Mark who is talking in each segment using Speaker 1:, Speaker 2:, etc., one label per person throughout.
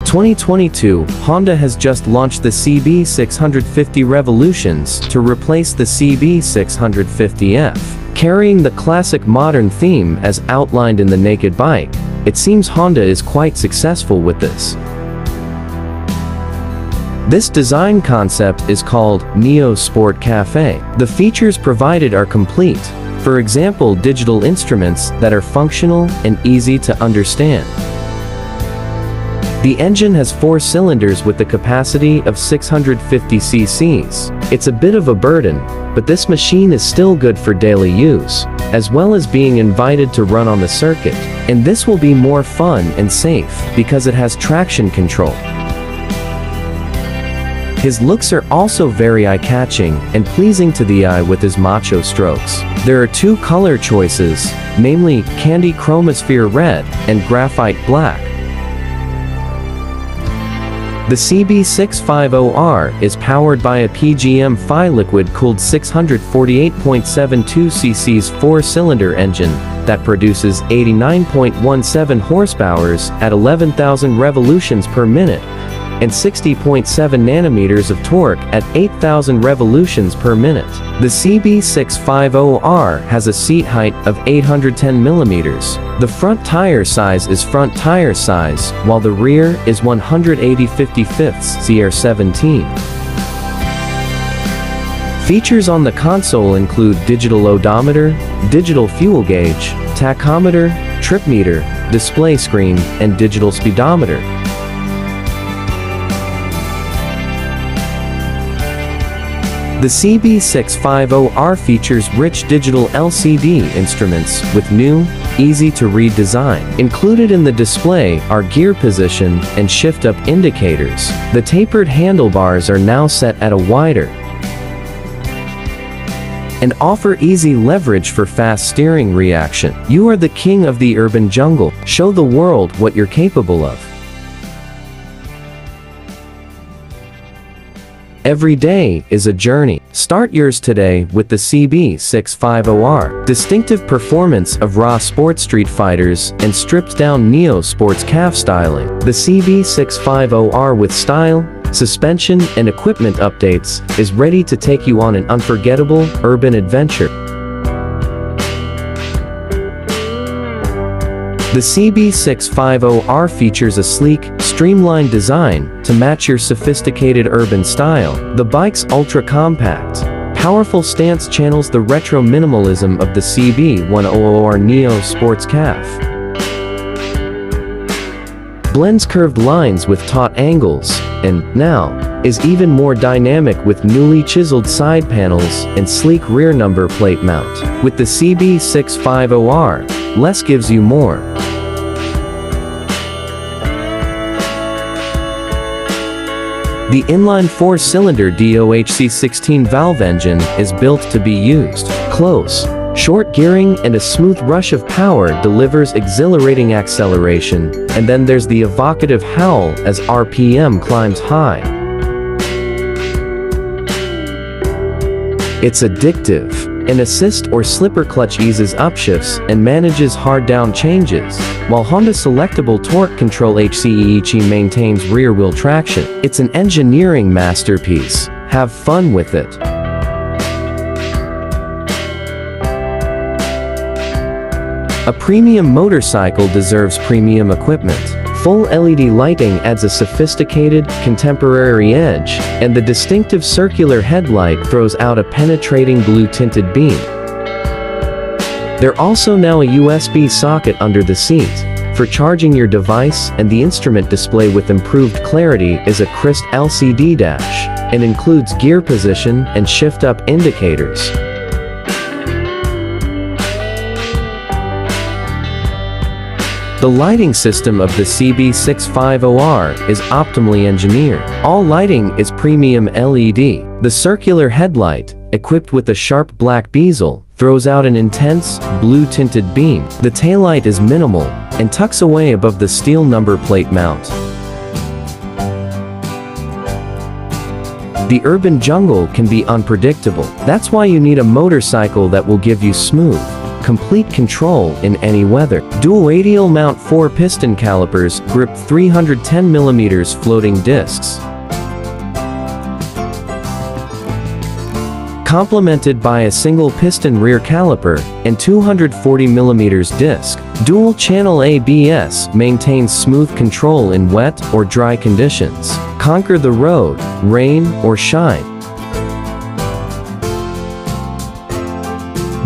Speaker 1: 2022, Honda has just launched the CB650 Revolutions to replace the CB650F. Carrying the classic modern theme as outlined in the naked bike, it seems Honda is quite successful with this. This design concept is called Neo Sport Cafe. The features provided are complete, for example digital instruments that are functional and easy to understand. The engine has 4 cylinders with the capacity of 650 cc's. It's a bit of a burden, but this machine is still good for daily use, as well as being invited to run on the circuit. And this will be more fun and safe, because it has traction control. His looks are also very eye-catching and pleasing to the eye with his macho strokes. There are 2 color choices, namely Candy Chromosphere Red and Graphite Black. The CB650R is powered by a PGM-Fi liquid-cooled 648.72 cc's 4-cylinder engine that produces 89.17 horsepower at 11,000 revolutions per minute and 60.7 nanometers of torque at 8,000 revolutions per minute. The CB650R has a seat height of 810 millimeters. The front tire size is front tire size, while the rear is 180/55 CR17. Features on the console include digital odometer, digital fuel gauge, tachometer, trip meter, display screen, and digital speedometer. The CB650R features rich digital LCD instruments with new, easy-to-read design. Included in the display are gear position and shift-up indicators. The tapered handlebars are now set at a wider and offer easy leverage for fast steering reaction. You are the king of the urban jungle. Show the world what you're capable of. Every day is a journey. Start yours today with the CB650R. Distinctive performance of raw sports street fighters and stripped-down Neo Sports CAF styling. The CB650R with style, suspension, and equipment updates is ready to take you on an unforgettable urban adventure. The CB650R features a sleek, streamlined design to match your sophisticated urban style. The bike's ultra-compact, powerful stance channels the retro minimalism of the CB100R Neo Sports CAF. Blends curved lines with taut angles, and, now, is even more dynamic with newly chiseled side panels and sleek rear number plate mount. With the CB650R, less gives you more. The inline 4-cylinder DOHC16 valve engine is built to be used. Close, short gearing and a smooth rush of power delivers exhilarating acceleration, and then there's the evocative howl as RPM climbs high. It's addictive. An assist or slipper clutch eases upshifts and manages hard down changes, while Honda selectable torque control HCEHE maintains rear-wheel traction. It's an engineering masterpiece. Have fun with it. A premium motorcycle deserves premium equipment. Full LED lighting adds a sophisticated, contemporary edge, and the distinctive circular headlight throws out a penetrating blue-tinted beam. There's also now a USB socket under the seat for charging your device, and the instrument display with improved clarity is a crisp LCD dash, and includes gear position and shift-up indicators. The lighting system of the CB650R is optimally engineered. All lighting is premium LED. The circular headlight, equipped with a sharp black bezel, throws out an intense, blue-tinted beam. The taillight is minimal and tucks away above the steel number plate mount. The urban jungle can be unpredictable. That's why you need a motorcycle that will give you smooth, complete control in any weather. Dual radial mount 4 piston calipers grip 310 mm floating discs. Complemented by a single piston rear caliper and 240 mm disc. Dual channel ABS maintains smooth control in wet or dry conditions. Conquer the road, rain or shine.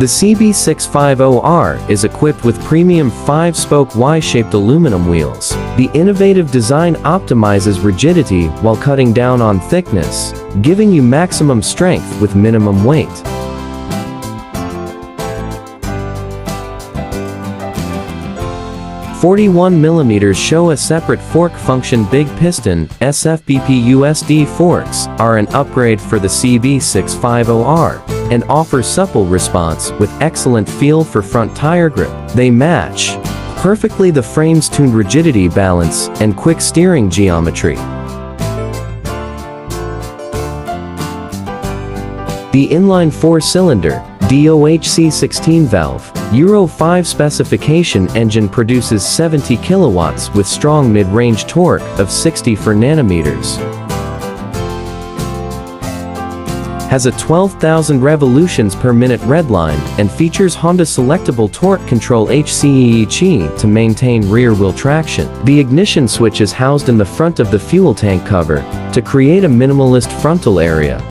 Speaker 1: The CB650R is equipped with premium 5-spoke Y-shaped aluminum wheels. The innovative design optimizes rigidity while cutting down on thickness, giving you maximum strength with minimum weight. .41mm show a separate fork function big piston SFBP USD forks are an upgrade for the CB650R and offer supple response with excellent feel for front tire grip. They match perfectly the frame's tuned rigidity balance and quick steering geometry. The inline 4-cylinder DOHC 16 valve Euro 5 specification engine produces 70 kilowatts with strong mid-range torque of 64 nanometers. Has a 12,000 revolutions per minute redline and features Honda selectable torque control HCEEC to maintain rear-wheel traction. The ignition switch is housed in the front of the fuel tank cover to create a minimalist frontal area.